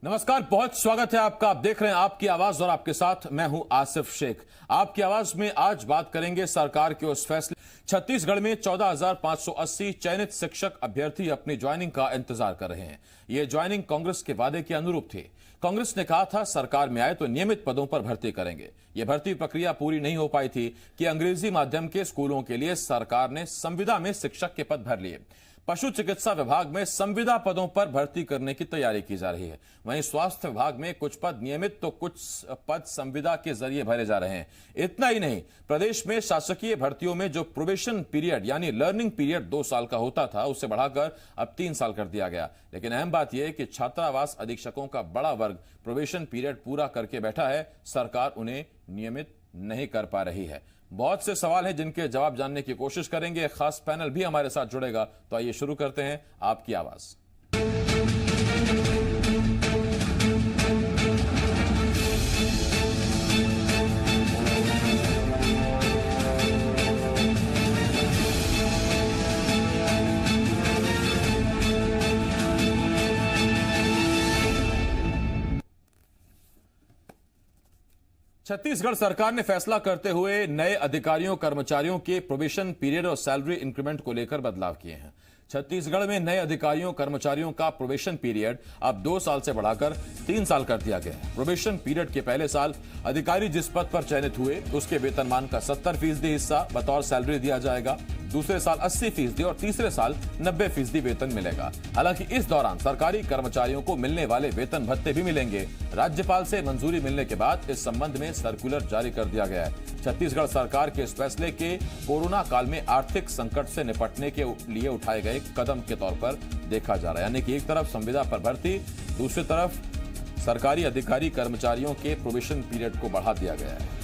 नमस्कार, बहुत स्वागत है आपका। आप देख रहे हैं आपकी आवाज और आपके साथ मैं हूं आसिफ शेख। आपकी आवाज में आज बात करेंगे सरकार के उस फैसले। छत्तीसगढ़ में 14,580 चयनित शिक्षक अभ्यर्थी अपनी ज्वाइनिंग का इंतजार कर रहे हैं। ये ज्वाइनिंग कांग्रेस के वादे के अनुरूप थी। कांग्रेस ने कहा था सरकार में आए तो नियमित पदों पर भर्ती करेंगे। यह भर्ती प्रक्रिया पूरी नहीं हो पाई थी कि अंग्रेजी माध्यम के स्कूलों के लिए सरकार ने संविदा में शिक्षक के पद भर लिए। पशु चिकित्सा विभाग में संविदा पदों पर भर्ती करने की तैयारी की जा रही है। वहीं स्वास्थ्य विभाग में कुछ पद नियमित तो कुछ पद संविदा के जरिए भरे जा रहे हैं। इतना ही नहीं, प्रदेश में शासकीय भर्तियों में जो प्रोबेशन पीरियड यानी लर्निंग पीरियड 2 साल का होता था, उसे बढ़ाकर अब 3 साल कर दिया गया। लेकिन अहम बात यह है कि छात्रावास अधीक्षकों का बड़ा वर्ग प्रोबेशन पीरियड पूरा करके बैठा है। सरकार उन्हें नियमित नहीं कर पा रही है। बहुत से सवाल हैं जिनके जवाब जानने की कोशिश करेंगे। एक खास पैनल भी हमारे साथ जुड़ेगा। तो आइए शुरू करते हैं आपकी आवाज। छत्तीसगढ़ सरकार ने फैसला करते हुए नए अधिकारियों कर्मचारियों के प्रोबेशन पीरियड और सैलरी इंक्रीमेंट को लेकर बदलाव किए हैं। छत्तीसगढ़ में नए अधिकारियों कर्मचारियों का प्रोबेशन पीरियड अब 2 साल से बढ़ाकर 3 साल कर दिया गया है। प्रोबेशन पीरियड के पहले साल अधिकारी जिस पद पर चयनित हुए उसके वेतनमान का 70% हिस्सा बतौर सैलरी दिया जाएगा। दूसरे साल 80% और तीसरे साल 90% वेतन मिलेगा। हालांकि इस दौरान सरकारी कर्मचारियों को मिलने वाले वेतन भत्ते भी मिलेंगे। राज्यपाल से मंजूरी मिलने के बाद इस संबंध में सर्कुलर जारी कर दिया गया है। छत्तीसगढ़ सरकार के इस फैसले के कोरोना काल में आर्थिक संकट से निपटने के लिए उठाए गए कदम के तौर पर देखा जा रहा है। यानी कि एक तरफ संविदा पर भर्ती, दूसरी तरफ सरकारी अधिकारी कर्मचारियों के प्रोबेशन पीरियड को बढ़ा दिया गया है।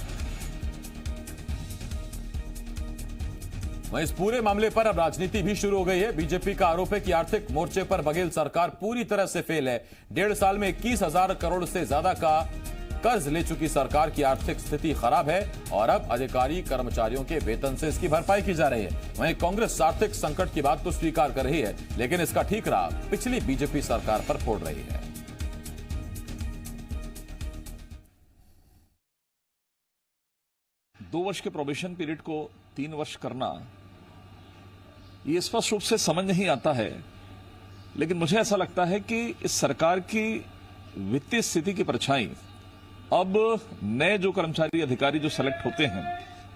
वहीं इस पूरे मामले पर अब राजनीति भी शुरू हो गई है। बीजेपी का आरोप है कि आर्थिक मोर्चे पर बघेल सरकार पूरी तरह से फेल है। 1.5 साल में 21,000 करोड़ से ज्यादा का कर्ज ले चुकी सरकार की आर्थिक स्थिति खराब है और अब अधिकारी कर्मचारियों के वेतन से इसकी भरपाई की जा रही है। वहीं कांग्रेस आर्थिक संकट की बात तो स्वीकार कर रही है, लेकिन इसका ठीकरा पिछली बीजेपी सरकार पर फोड़ रही है। दो वर्ष के प्रोबेशन पीरियड को 3 वर्ष करना, ये स्पष्ट रूप से समझ नहीं आता है। लेकिन मुझे ऐसा लगता है कि इस सरकार की वित्तीय स्थिति की परछाई अब नए जो कर्मचारी अधिकारी जो सेलेक्ट होते हैं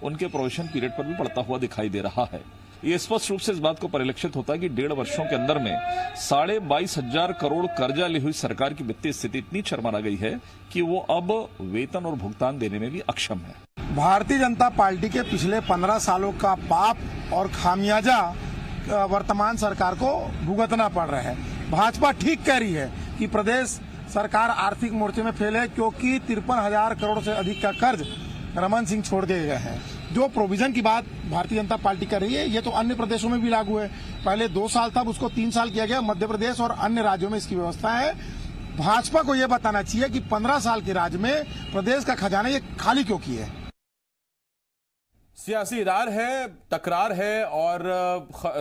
उनके प्रोबेशन पीरियड पर भी पड़ता हुआ दिखाई दे रहा है। ये स्पष्ट रूप से इस बात को परिलक्षित होता है कि 1.5 वर्षों के अंदर में 22,500 करोड़ कर्जा ली हुई सरकार की वित्तीय स्थिति इतनी चरमरा गई है कि वो अब वेतन और भुगतान देने में भी अक्षम है। भारतीय जनता पार्टी के पिछले 15 सालों का पाप और खामियाजा वर्तमान सरकार को भुगतना पड़ रहा है। भाजपा ठीक कह रही है कि प्रदेश सरकार आर्थिक मोर्चे में फेल है, क्योंकि 53,000 करोड़ से अधिक का कर्ज रमन सिंह छोड़ दिए गए हैं। जो प्रोविजन की बात भारतीय जनता पार्टी कर रही है, ये तो अन्य प्रदेशों में भी लागू है। पहले 2 साल था, उसको 3 साल किया गया। मध्य प्रदेश और अन्य राज्यों में इसकी व्यवस्था है। भाजपा को यह बताना चाहिए कि 15 साल के राज में प्रदेश का खजाना ये खाली क्यों किया है। सियासी रार है, तकरार है और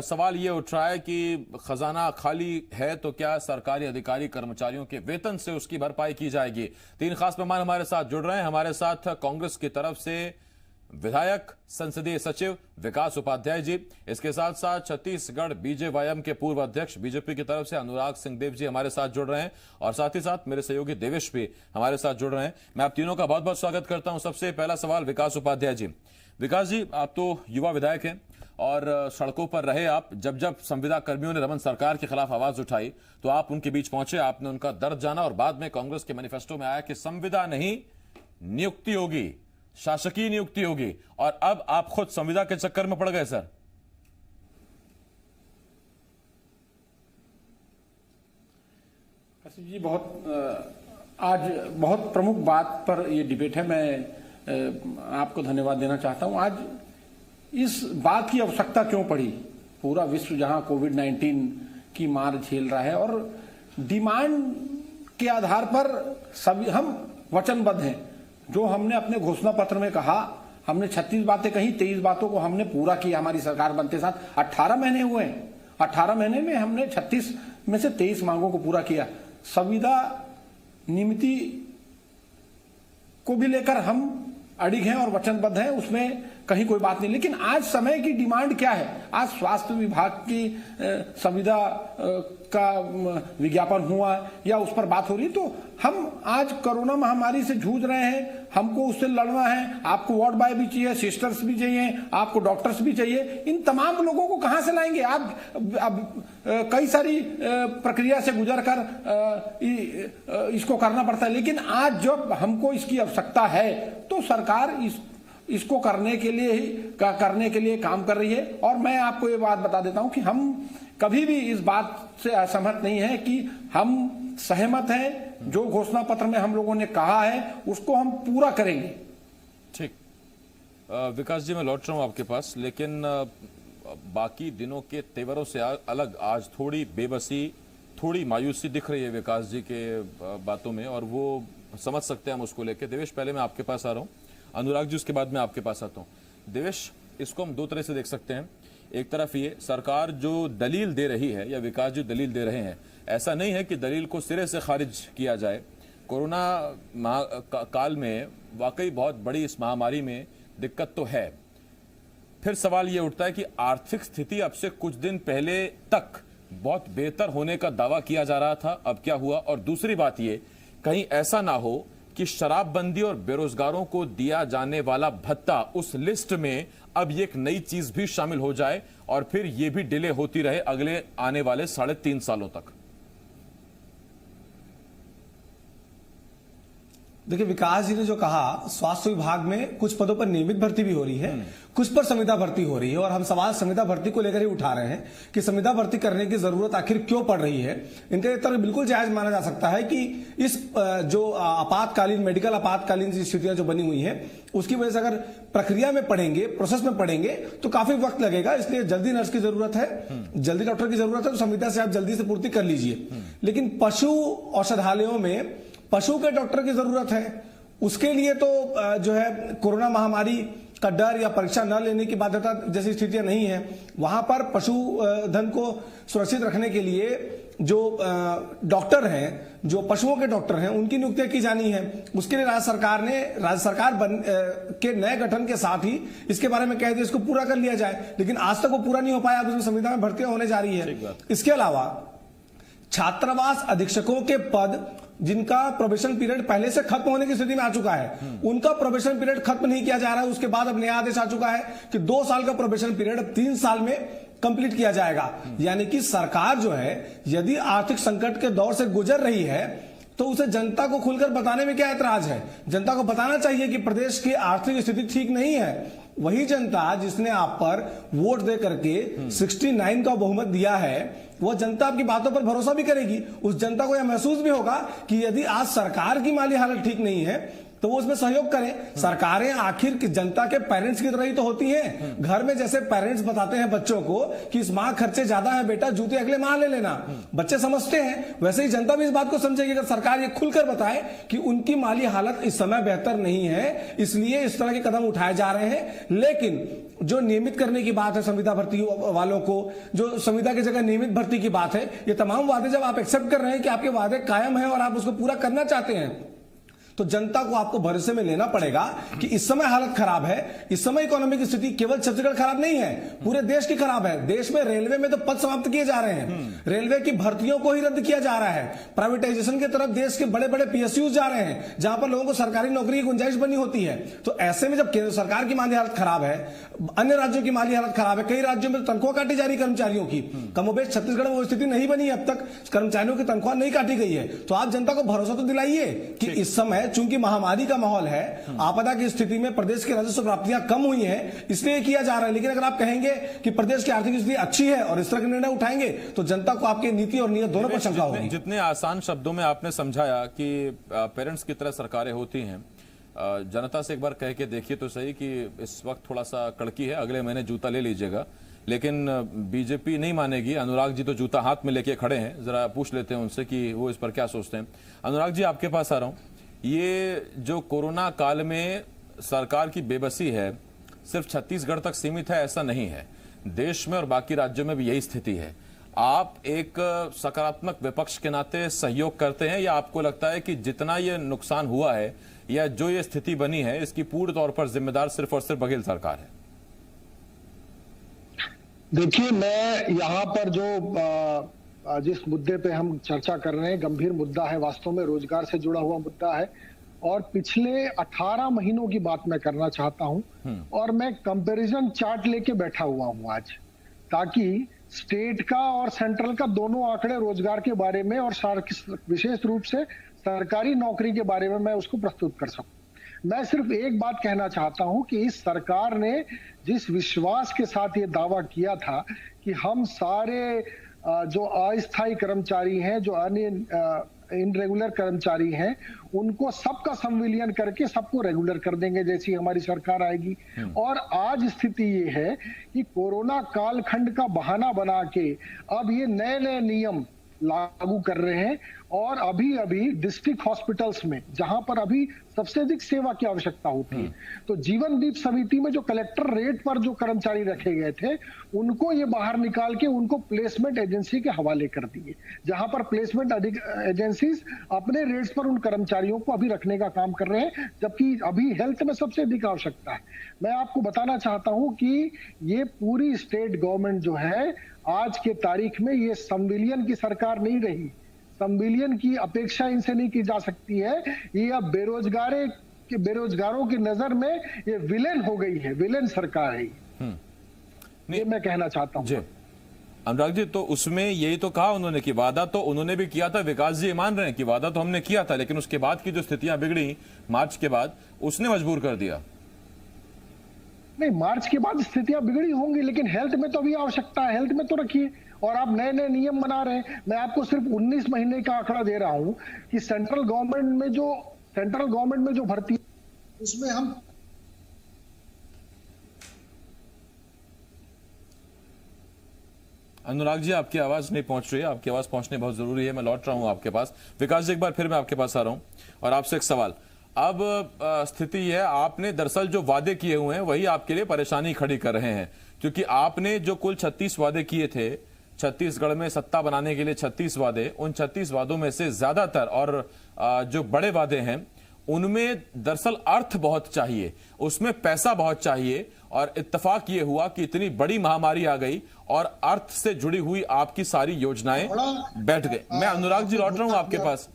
सवाल ये उठ रहा है कि खजाना खाली है तो क्या सरकारी अधिकारी कर्मचारियों के वेतन से उसकी भरपाई की जाएगी। 3 खास मेहमान हमारे साथ जुड़ रहे हैं। हमारे साथ कांग्रेस की तरफ से विधायक संसदीय सचिव विकास उपाध्याय जी, इसके साथ साथ छत्तीसगढ़ बीजेवाईएम के पूर्व अध्यक्ष बीजेपी की तरफ से अनुराग सिंहदेव जी हमारे साथ जुड़ रहे हैं और साथ ही साथ मेरे सहयोगी देवेश भी हमारे साथ जुड़ रहे हैं। मैं आप तीनों का बहुत बहुत स्वागत करता हूं। सबसे पहला सवाल विकास उपाध्याय जी। विकास जी, आप तो युवा विधायक हैं और सड़कों पर रहे आप। जब जब संविदा कर्मियों ने रमन सरकार के खिलाफ आवाज उठाई तो आप उनके बीच पहुंचे, आपने उनका दर्द जाना और बाद में कांग्रेस के मैनिफेस्टो में आया कि संविदा नहीं नियुक्ति होगी, शासकीय नियुक्ति होगी, और अब आप खुद संविदा के चक्कर में पड़ गए सर। जी, आज बहुत प्रमुख बात पर यह डिबेट है। मैं आपको धन्यवाद देना चाहता हूं। आज इस बात की आवश्यकता क्यों पड़ी? पूरा विश्व जहां कोविड-19 की मार झेल रहा है और डिमांड के आधार पर सभी हम वचनबद्ध हैं। जो हमने अपने घोषणा पत्र में कहा, हमने 36 बातें कही, 23 बातों को हमने पूरा किया। हमारी सरकार बनते साथ 18 महीने हुए हैं। 18 महीने में हमने 36 में से 23 मांगों को पूरा किया। संविदा नियमित को भी लेकर हम अडिग हैं और वचनबद्ध हैं, उसमें कहीं कोई बात नहीं। लेकिन आज समय की डिमांड क्या है? आज स्वास्थ्य विभाग की संविदा का विज्ञापन हुआ या उस पर बात हो रही, तो हम आज कोरोना महामारी से जूझ रहे हैं, हमको उससे लड़ना है। आपको वार्ड बॉय भी चाहिए, सिस्टर्स भी चाहिए, आपको डॉक्टर्स भी चाहिए। इन तमाम लोगों को कहां से लाएंगे आप? अब कई सारी प्रक्रिया से गुजर कर इसको करना पड़ता है। लेकिन आज जब हमको इसकी आवश्यकता है तो सरकार इसको करने के लिए काम कर रही है। और मैं आपको ये बात बता देता हूं कि हम कभी भी इस बात से असहमत नहीं है कि हम सहमत हैं। जो घोषणा पत्र में हम लोगों ने कहा है उसको हम पूरा करेंगे। ठीक, विकास जी मैं लौट रहा हूं आपके पास, लेकिन बाकी दिनों के तेवरों से अलग आज थोड़ी बेबसी, थोड़ी मायूसी दिख रही है विकास जी के बातों में, और वो समझ सकते हैं हम उसको लेकर। देवेश, पहले मैं आपके पास आ रहा हूं, अनुराग जी उसके बाद मैं आपके पास आता हूं। देवेश, इसको हम दो तरह से देख सकते हैं। एक तरफ ये सरकार जो दलील दे रही है या विकास जी दलील दे रहे हैं, ऐसा नहीं है कि दलील को सिरे से खारिज किया जाए। कोरोना काल में वाकई बहुत बड़ी इस महामारी में दिक्कत तो है। फिर सवाल ये उठता है कि आर्थिक स्थिति अब से कुछ दिन पहले तक बहुत बेहतर होने का दावा किया जा रहा था, अब क्या हुआ? और दूसरी बात ये, कहीं ऐसा ना हो कि शराबबंदी और बेरोजगारों को दिया जाने वाला भत्ता उस लिस्ट में अब ये एक नई चीज भी शामिल हो जाए और फिर ये भी डिले होती रहे अगले आने वाले 3.5 सालों तक। देखिए, विकास जी ने जो कहा, स्वास्थ्य विभाग में कुछ पदों पर नियमित भर्ती भी हो रही है, कुछ पर संविदा भर्ती हो रही है। और हम सवाल संविदा भर्ती को लेकर ही उठा रहे हैं कि संविदा भर्ती करने की जरूरत आखिर क्यों पड़ रही है। इनका उत्तर बिल्कुल जायज माना जा सकता है कि इस जो आपातकालीन, मेडिकल आपातकालीन स्थितियां जो बनी हुई है, उसकी वजह से अगर प्रक्रिया में पढ़ेंगे, प्रोसेस में पढ़ेंगे तो काफी वक्त लगेगा। इसलिए जल्दी नर्स की जरूरत है, जल्दी डॉक्टर की जरूरत है, तो संविदा से आप जल्दी से पूर्ति कर लीजिए। लेकिन पशु औषधालयों में पशु के डॉक्टर की जरूरत है, उसके लिए तो जो है कोरोना महामारी का डर या परीक्षा न लेने की बाध्यता जैसी स्थितियां नहीं है। वहां पर पशु धन को सुरक्षित रखने के लिए जो डॉक्टर हैं, जो पशुओं के डॉक्टर हैं, उनकी नियुक्तियां की जानी है। उसके लिए राज्य सरकार के नए गठन के साथ ही इसके बारे में कह दिया इसको पूरा कर लिया जाए, लेकिन आज तक वो पूरा नहीं हो पाया। अब उसमें संविदा में भर्तियां होने जा रही है। इसके अलावा छात्रावास अधीक्षकों के पद जिनका प्रोबेशन पीरियड पहले से खत्म होने की स्थिति में आ चुका है, उनका प्रोबेशन पीरियड खत्म नहीं किया जा रहा है। उसके बाद अब नया आदेश आ चुका है कि 2 साल का प्रोबेशन पीरियड अब 3 साल में कंप्लीट किया जाएगा। यानी कि सरकार जो है, यदि आर्थिक संकट के दौर से गुजर रही है तो उसे जनता को खुलकर बताने में क्या ऐतराज है? जनता को बताना चाहिए कि प्रदेश की आर्थिक स्थिति ठीक नहीं है। वही जनता जिसने आप पर वोट दे करके 69 का बहुमत दिया है, वो जनता आपकी बातों पर भरोसा भी करेगी। उस जनता को यह महसूस भी होगा कि यदि आज सरकार की माली हालत ठीक नहीं है तो वो उसमें सहयोग करें। सरकारें आखिर जनता के पेरेंट्स की तरह ही तो होती हैं। घर में जैसे पेरेंट्स बताते हैं बच्चों को कि इस माह खर्चे ज्यादा है बेटा, जूते अगले माह ले लेना, बच्चे समझते हैं। वैसे ही जनता भी इस बात को समझेगी अगर सरकार ये खुलकर बताए कि उनकी माली हालत इस समय बेहतर नहीं है, इसलिए इस तरह के कदम उठाए जा रहे हैं। लेकिन जो नियमित करने की बात है संविदा भर्ती वालों को, जो संविदा की जगह नियमित भर्ती की बात है, ये तमाम वादे जब आप एक्सेप्ट कर रहे हैं कि आपके वादे कायम है और आप उसको पूरा करना चाहते हैं, तो जनता को आपको भरोसे में लेना पड़ेगा कि इस समय हालत खराब है। इस समय इकोनॉमी की स्थिति केवल छत्तीसगढ़ खराब नहीं है, पूरे देश की खराब है। देश में रेलवे में तो पद समाप्त किए जा रहे हैं, रेलवे की भर्तियों को ही रद्द किया जा रहा है। प्राइवेटाइजेशन की तरफ देश के बड़े बड़े पीएसयूज जा रहे हैं, जहां पर लोगों को सरकारी नौकरी की गुंजाइश बनी होती है। तो ऐसे में जब केंद्र सरकार की माली हालत खराब है, अन्य राज्यों की माली हालत खराब है, कई राज्यों में तनख्वाह काटी जा रही कर्मचारियों की, कमोबेश छत्तीसगढ़ में वो स्थिति नहीं बनी, अब तक कर्मचारियों की तनख्वाह नहीं काटी गई है। तो आप जनता को भरोसा तो दिलाइए कि इस समय चूंकि महामारी का माहौल है, आपदा की स्थिति में प्रदेश की राजस्व प्राप्तियां कम हुई हैं, इसलिए किया जा रहा है। लेकिन अगर आप कहेंगे कि प्रदेश की आर्थिक स्थिति अच्छी है और इस तरह के निर्णय उठाएंगे तो जनता को आपकी नीति और नियत दोनों पर शंका होगी। जितने आसान शब्दों में आपने समझाया कि पेरेंट्स की तरह सरकारें होती हैं, जनता से एक बार कह के देखिए तो सही कि इस वक्त थोड़ा सा कड़की है, अगले महीने जूता ले लीजिएगा। लेकिन बीजेपी नहीं मानेगी। अनुराग जी तो जूता हाथ में लेके खड़े हैं, जरा पूछ लेते हैं उनसे कि वो इस पर क्या सोचते हैं। अनुराग जी, आपके पास आ रहा हूं। ये जो कोरोना काल में सरकार की बेबसी है सिर्फ छत्तीसगढ़ तक सीमित है ऐसा नहीं है, देश में और बाकी राज्यों में भी यही स्थिति है। आप एक सकारात्मक विपक्ष के नाते सहयोग करते हैं, या आपको लगता है कि जितना ये नुकसान हुआ है या जो ये स्थिति बनी है इसकी पूर्ण तौर पर जिम्मेदार सिर्फ और सिर्फ बघेल सरकार है? देखिए, मैं यहाँ पर जो जिस मुद्दे पे हम चर्चा कर रहे हैं, गंभीर मुद्दा है, वास्तव में रोजगार से जुड़ा हुआ मुद्दा है, और पिछले 18 महीनों की बात मैं करना चाहता हूं, और मैं कंपैरिजन चार्ट लेके बैठा हुआ हूं आज, ताकि स्टेट का और सेंट्रल का दोनों आंकड़े रोजगार के बारे में और विशेष रूप से सरकारी नौकरी के बारे में मैं उसको प्रस्तुत कर सकूं। मैं सिर्फ एक बात कहना चाहता हूं कि इस सरकार ने जिस विश्वास के साथ ये दावा किया था कि हम सारे जो अस्थायी कर्मचारी हैं, जो इनरेगुलर कर्मचारी हैं, उनको सबका संविलियन करके सबको रेगुलर कर देंगे जैसी हमारी सरकार आएगी। और आज स्थिति ये है कि कोरोना कालखंड का बहाना बना के अब ये नए नए नियम लागू कर रहे हैं, और अभी अभी डिस्ट्रिक्ट हॉस्पिटल्स में जहां पर अभी सबसे अधिक सेवा की आवश्यकता होती है, तो जीवन दीप समिति में जो कलेक्टर रेट पर जो कर्मचारी रखे गए थे, उनको ये बाहर निकाल के उनको प्लेसमेंट एजेंसी के हवाले कर दिए, जहां पर प्लेसमेंट एजेंसीज अपने रेट्स पर उन कर्मचारियों को अभी रखने का काम कर रहे हैं, जबकि अभी हेल्थ में सबसे अधिक आवश्यकता है। मैं आपको बताना चाहता हूं कि ये पूरी स्टेट गवर्नमेंट जो है आज के तारीख में ये संविलियन की सरकार नहीं रही। संविलियन की अपेक्षा इनसे नहीं की जा सकती है। ये अब बेरोजगारों की नजर में ये विलेन हो गई है, विलेन सरकार है ये मैं कहना चाहता हूं। अनुराग जी, तो उसमें यही तो कहा उन्होंने कि वादा तो उन्होंने भी किया था, विकास जी मान रहे हैं कि वादा तो हमने किया था, लेकिन उसके बाद की जो स्थितियां बिगड़ी मार्च के बाद, उसने मजबूर कर दिया। नहीं, मार्च के बाद स्थितियां बिगड़ी होंगी, लेकिन हेल्थ में तो अभी आवश्यकता है, हेल्थ में तो रखिए। और आप नए नए नियम बना रहे हैं। मैं आपको सिर्फ 19 महीने का आंकड़ा दे रहा हूं कि सेंट्रल गवर्नमेंट में जो भर्ती, उसमें हम अनुराग जी, आपकी आवाज नहीं पहुंच रही है, आपकी आवाज पहुंचनी बहुत जरूरी है। मैं लौट रहा हूं आपके पास। विकास जी, एक बार फिर मैं आपके पास आ रहा हूं और आपसे एक सवाल। अब स्थिति है, आपने दरअसल जो वादे किए हुए हैं वही आपके लिए परेशानी खड़ी कर रहे हैं, क्योंकि आपने जो कुल 36 वादे किए थे छत्तीसगढ़ में सत्ता बनाने के लिए, 36 वादे, उन 36 वादों में से ज्यादातर और जो बड़े वादे हैं उनमें दरअसल अर्थ बहुत चाहिए, उसमें पैसा बहुत चाहिए, और इत्तेफाक ये हुआ कि इतनी बड़ी महामारी आ गई और अर्थ से जुड़ी हुई आपकी सारी योजनाएं बैठ गई। मैं अनुराग जी लौट रहा हूं आपके पास।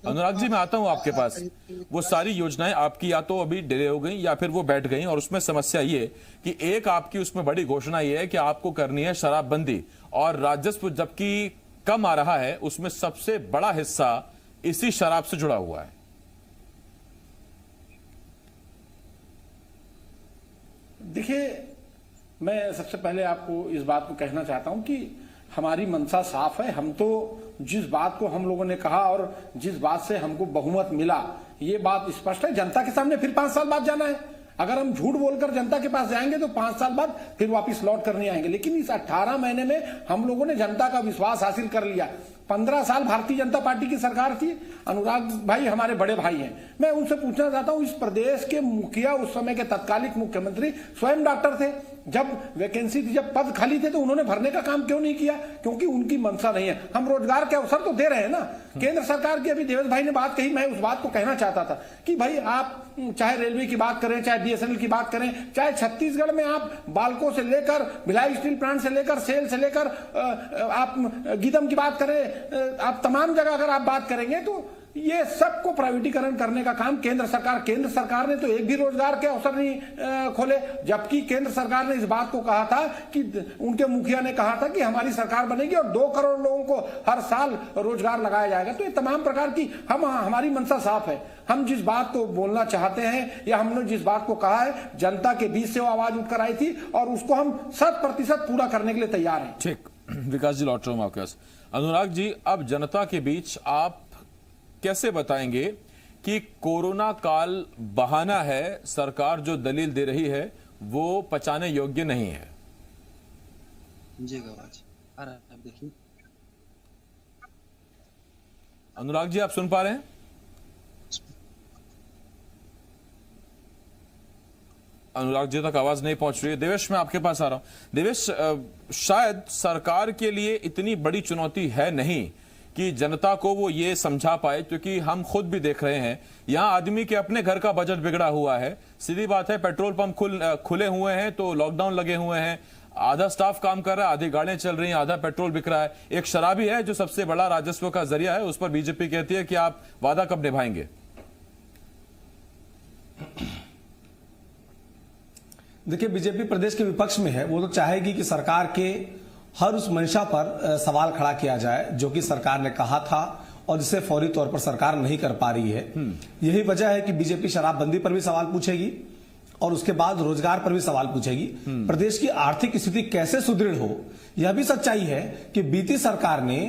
अनुराग जी, मैं आता हूं आपके पास। वो सारी योजनाएं आपकी या तो अभी डिले हो गई या फिर वो बैठ गई, और उसमें समस्या ये कि एक आपकी उसमें बड़ी घोषणा ये है कि आपको करनी है शराबबंदी, और राजस्व जबकि कम आ रहा है उसमें सबसे बड़ा हिस्सा इसी शराब से जुड़ा हुआ है। देखिए, मैं सबसे पहले आपको इस बात को कहना चाहता हूं कि हमारी मंशा साफ है। हम तो जिस बात को हम लोगों ने कहा और जिस बात से हमको बहुमत मिला, ये बात स्पष्ट है। जनता के सामने फिर 5 साल बाद जाना है। अगर हम झूठ बोलकर जनता के पास जाएंगे तो 5 साल बाद फिर वापस लौट कर नहीं आएंगे। लेकिन इस 18 महीने में हम लोगों ने जनता का विश्वास हासिल कर लिया। 15 साल भारतीय जनता पार्टी की सरकार थी। अनुराग भाई हमारे बड़े भाई हैं। मैं उनसे पूछना चाहता हूं, इस प्रदेश के मुखिया, उस समय के तत्कालिक मुख्यमंत्री स्वयं डॉक्टर थे। जब वैकेंसी थी, जब पद खाली थे, तो उन्होंने भरने का काम क्यों नहीं किया? क्योंकि उनकी मंशा नहीं है। हम रोजगार के अवसर तो दे रहे हैं ना। केंद्र सरकार की अभी देवेश भाई ने बात कही, मैं उस बात को कहना चाहता था कि भाई आप चाहे रेलवे की बात करें, चाहे बीएसएनएल की बात करें, चाहे छत्तीसगढ़ में आप बाल्को से लेकर भिलाई स्टील प्लांट से लेकर सेल से लेकर आप गीदम की बात करें, आप तमाम जगह अगर आप बात करेंगे तो ये सबको प्राइवेटीकरण करने का काम केंद्र सरकार ने तो एक भी रोजगार के अवसर नहीं खोले। जबकि केंद्र सरकार ने इस बात को कहा था कि उनके मुखिया ने कहा था कि हमारी सरकार बनेगी और 2 करोड़ लोगों को हर साल रोजगार लगाया जाएगा। तो ये तमाम प्रकार की हमारी मंशा साफ है। हम जिस बात को बोलना चाहते हैं या हमने जिस बात को कहा है, जनता के बीच से वो आवाज उठकर आई थी और उसको हम 100% पूरा करने के लिए तैयार हैं। ठीक, विकास जी लौट रहा हूं आपके पास। अनुराग जी, अब जनता के बीच आप कैसे बताएंगे कि कोरोना काल बहाना है, सरकार जो दलील दे रही है वो पचाने योग्य नहीं है? देखिए, अनुराग जी, आप सुन पा रहे हैं? अनुराग जी तक आवाज नहीं पहुंच रही है। देवेश, मैं आपके पास आ रहा हूं। देवेश, शायद सरकार के लिए इतनी बड़ी चुनौती है नहीं कि जनता को वो ये समझा पाए, क्योंकि हम खुद भी देख रहे हैं यहां आदमी के अपने घर का बजट बिगड़ा हुआ है। सीधी बात है, पेट्रोल पंप खुले हुए हैं तो लॉकडाउन लगे हुए हैं, आधा स्टाफ काम कर रहा है, आधी गाड़ियां चल रही हैं, आधा पेट्रोल बिक रहा है। एक शराबी है जो सबसे बड़ा राजस्व का जरिया है, उस पर बीजेपी कहती है कि आप वादा कब निभाएंगे? देखिए, बीजेपी प्रदेश के विपक्ष में है, वो तो चाहेगी कि सरकार के हर उस मंशा पर सवाल खड़ा किया जाए जो कि सरकार ने कहा था और जिसे फौरी तौर पर सरकार नहीं कर पा रही है। यही वजह है कि बीजेपी शराबबंदी पर भी सवाल पूछेगी और उसके बाद रोजगार पर भी सवाल पूछेगी। प्रदेश की आर्थिक स्थिति कैसे सुदृढ़ हो, यह भी सच्चाई है कि बीती सरकार ने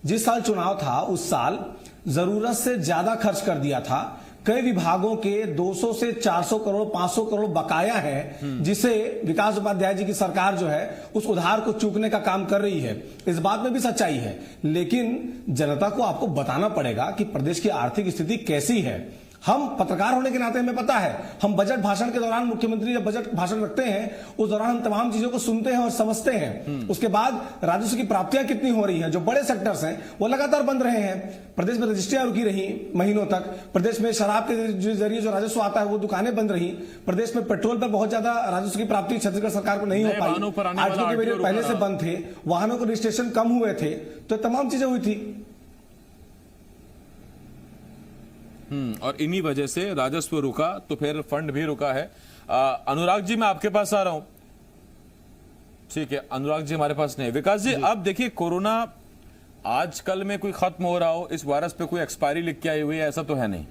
जिस साल चुनाव था उस साल जरूरत से ज्यादा खर्च कर दिया था। कई विभागों के 200 से 400 करोड़ 500 करोड़ बकाया है, जिसे विकास उपाध्याय जी की सरकार जो है उस उधार को चूकने का काम कर रही है। इस बात में भी सच्चाई है, लेकिन जनता को आपको बताना पड़ेगा कि प्रदेश की आर्थिक स्थिति कैसी है। हम पत्रकार होने के नाते हमें पता है, हम बजट भाषण के दौरान, मुख्यमंत्री जब बजट भाषण रखते हैं उस दौरान हम तमाम चीजों को सुनते हैं और समझते हैं। उसके बाद राजस्व की प्राप्तियां कितनी हो रही हैं, जो बड़े सेक्टर्स हैं वो लगातार बंद रहे हैं। प्रदेश में रजिस्ट्रियां रुकी रही महीनों तक, प्रदेश में शराब के जरिए जो राजस्व आता है वो दुकानें बंद रही, प्रदेश में पेट्रोल पर बहुत ज्यादा राजस्व की प्राप्ति छत्तीसगढ़ सरकार को नहीं हो पाई, आरटीओ के वेरिएंट पहले से बंद थे, वाहनों के रजिस्ट्रेशन कम हुए थे, तो तमाम चीजें हुई थी। और इन्हीं वजह से राजस्व रुका तो फिर फंड भी रुका है। अनुराग जी, मैं आपके पास आ रहा हूं। ठीक है, अनुराग जी हमारे पास नहीं। विकास जी, अब देखिए, कोरोना आजकल में कोई खत्म हो रहा हो, इस वायरस पे कोई एक्सपायरी लिख के आई हुई है, ऐसा तो है नहीं।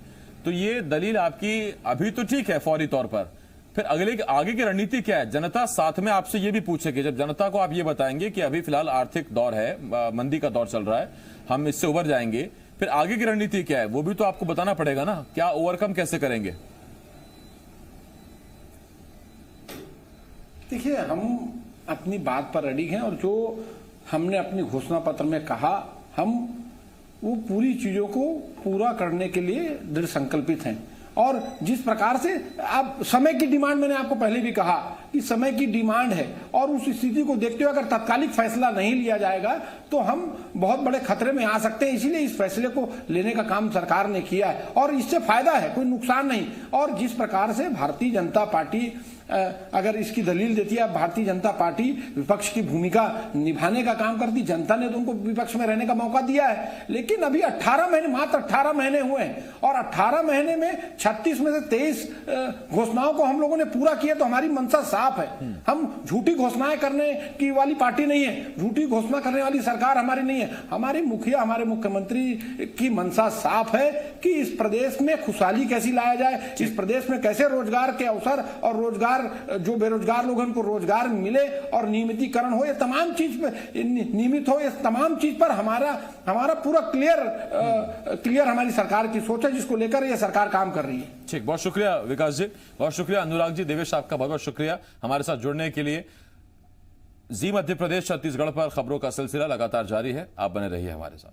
तो ये दलील आपकी अभी तो ठीक है फौरी तौर पर, फिर आगे की रणनीति क्या है? जनता साथ में आपसे ये भी पूछेगी, जब जनता को आप ये बताएंगे कि अभी फिलहाल आर्थिक दौर है, मंदी का दौर चल रहा है, हम इससे उबर जाएंगे, फिर आगे की रणनीति क्या है वो भी तो आपको बताना पड़ेगा ना। क्या ओवरकम कैसे करेंगे? देखिए, हम अपनी बात पर रेडी हैं और जो हमने अपनी घोषणा पत्र में कहा, हम वो पूरी चीजों को पूरा करने के लिए दृढ़ संकल्पित हैं। और जिस प्रकार से अब समय की डिमांड, मैंने आपको पहले भी कहा कि समय की डिमांड है और उस स्थिति को देखते हुए अगर तत्कालिक फैसला नहीं लिया जाएगा तो हम बहुत बड़े खतरे में आ सकते हैं। इसीलिए इस फैसले को लेने का काम सरकार ने किया है और इससे फायदा है, कोई नुकसान नहीं। और जिस प्रकार से भारतीय जनता पार्टी अगर इसकी दलील देती है, भारतीय जनता पार्टी विपक्ष की भूमिका निभाने का काम करती, जनता ने तो उनको विपक्ष में रहने का मौका दिया है। लेकिन अभी 18 महीने, मात्र 18 महीने हुए हैं और 18 महीने में 36 में से 23 घोषणाओं को हम लोगों ने पूरा किया। तो हमारी मंशा साफ है, हम झूठी घोषणाएं करने की वाली पार्टी नहीं है, झूठी घोषणा करने वाली सरकार हमारी नहीं है। हमारी मुखिया, हमारे मुख्यमंत्री की मंशा साफ है कि इस प्रदेश में खुशहाली कैसी लाया जाए, इस प्रदेश में कैसे रोजगार के अवसर और रोजगार, जो बेरोजगार लोग हैं उनको रोजगार मिले और नियमितीकरण हो, ये तमाम चीज पे नियमित हो, ये तमाम चीज पर हमारा पूरा क्लियर हमारी सरकार की सोच है, जिसको लेकर ये सरकार काम कर रही है। ठीक, बहुत शुक्रिया विकास जी, बहुत शुक्रिया अनुराग जी, देवेश आपका बहुत बहुत शुक्रिया हमारे साथ जुड़ने के लिए। जी मध्य प्रदेश छत्तीसगढ़ पर खबरों का सिलसिला लगातार जारी है, आप बने रहिए हमारे साथ।